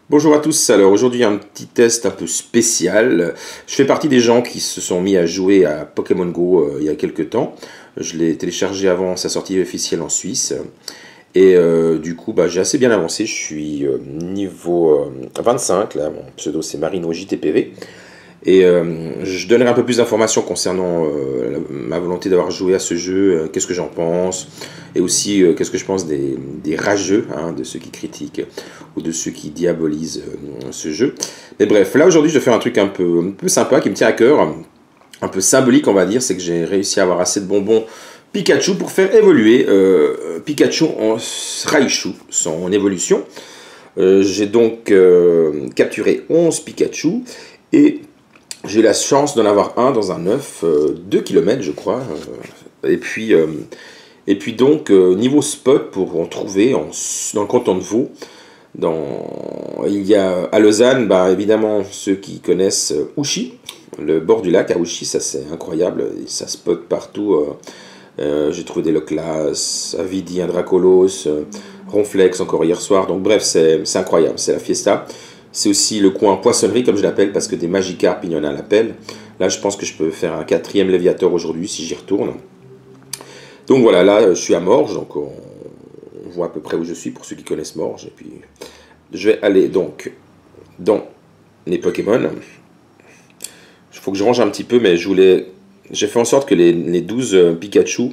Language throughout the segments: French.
Bonjour à tous, alors aujourd'hui un petit test un peu spécial. Je fais partie des gens qui se sont mis à jouer à Pokémon Go il y a quelques temps. Je l'ai téléchargé avant sa sortie officielle en Suisse. Et du coup j'ai assez bien avancé, je suis niveau 25, là mon pseudo c'est Marino JTPV. Et je donnerai un peu plus d'informations concernant ma volonté d'avoir joué à ce jeu, qu'est-ce que j'en pense, et aussi qu'est-ce que je pense des rageux, hein, de ceux qui critiquent ou de ceux qui diabolisent ce jeu. Mais bref, là aujourd'hui je vais faire un truc un peu sympa qui me tient à cœur, un peu symbolique on va dire, c'est que j'ai réussi à avoir assez de bonbons Pikachu pour faire évoluer Pikachu en Raichu, son évolution. J'ai donc capturé 11 Pikachu et j'ai eu la chance d'en avoir un dans un œuf, 2 km je crois. Et puis donc, niveau spot pour en trouver dans le canton de Vaud, il y a à Lausanne, évidemment, ceux qui connaissent Ouchy, le bord du lac à Ouchy, ça c'est incroyable, ça spot partout. J'ai trouvé des Loclas, Avidi, un Dracolos, Ronflex encore hier soir, donc bref, c'est incroyable, c'est la fiesta. C'est aussi le coin poissonnerie, comme je l'appelle, parce que des Magikarp, il y en a à l'appel. Là, je pense que je peux faire un 4e Léviator aujourd'hui, si j'y retourne. Donc voilà, là, je suis à Morges, donc on voit à peu près où je suis, pour ceux qui connaissent Morges. Et puis, je vais aller, donc, dans les Pokémon. Il faut que je range un petit peu, mais j'ai fait en sorte que les 12 Pikachu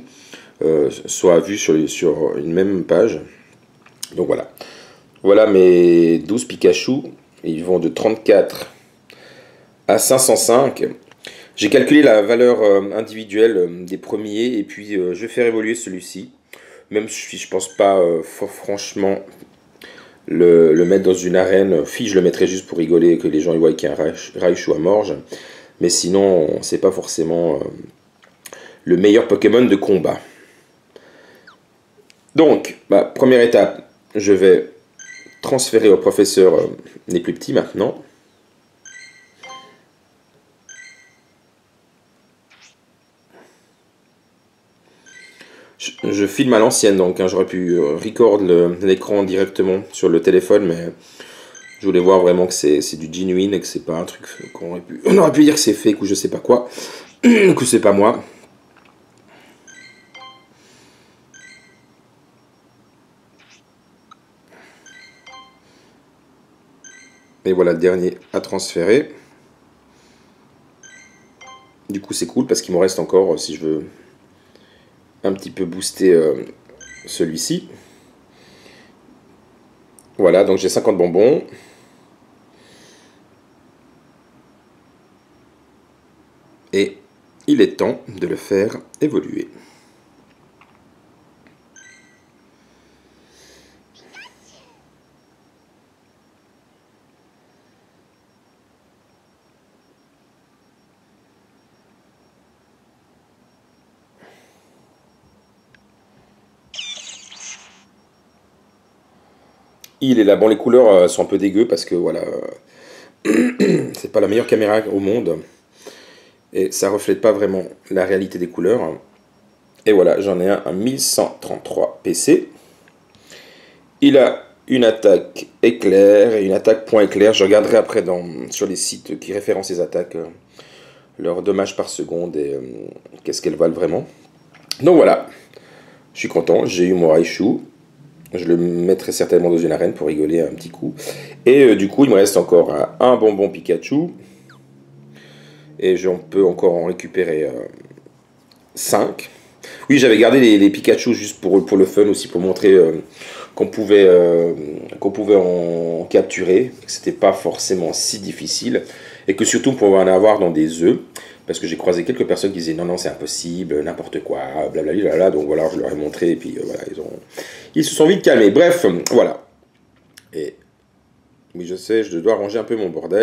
soient vus sur une même page. Donc voilà. Voilà mes 12 Pikachu. Ils vont de 34 à 505. J'ai calculé la valeur individuelle des premiers et puis je vais faire évoluer celui-ci. Même si je pense pas franchement le mettre dans une arène. Je le mettrai juste pour rigoler et que les gens y voient qu'il y a un Raichu à Morges. Mais sinon, c'est pas forcément le meilleur Pokémon de combat. Donc, première étape, je vais transférer au professeur les plus petits maintenant. Je filme à l'ancienne, donc j'aurais pu record l'écran directement sur le téléphone, mais je voulais voir vraiment que c'est du genuine et que c'est pas un truc on aurait pu dire que c'est fake ou je sais pas quoi, que c'est pas moi. Et voilà le dernier à transférer. Du coup c'est cool parce qu'il me reste encore, si je veux un petit peu booster celui-ci. Voilà, donc j'ai 50 bonbons. Et il est temps de le faire évoluer. Il est là. Bon, les couleurs sont un peu dégueu parce que voilà, c'est pas la meilleure caméra au monde. Et ça reflète pas vraiment la réalité des couleurs. Et voilà, j'en ai un à 1133 PC. Il a une attaque éclair et une attaque point éclair. Je regarderai après sur les sites qui référencent les attaques, leur dommage par seconde et qu'est-ce qu'elles valent vraiment. Donc voilà, je suis content, j'ai eu mon Raichu. Je le mettrai certainement dans une arène pour rigoler un petit coup. Et du coup, il me reste encore un bonbon Pikachu. Et on peut encore en récupérer 5. Oui, j'avais gardé les Pikachu juste pour le fun aussi, pour montrer qu'on pouvait en capturer, que c'était pas forcément si difficile, et que surtout on pouvait en avoir dans des œufs, parce que j'ai croisé quelques personnes qui disaient non c'est impossible, n'importe quoi, blablabla, donc voilà, je leur ai montré, et puis voilà, ils se sont vite calmés. Bref, voilà. Et oui, je sais, je dois ranger un peu mon bordel.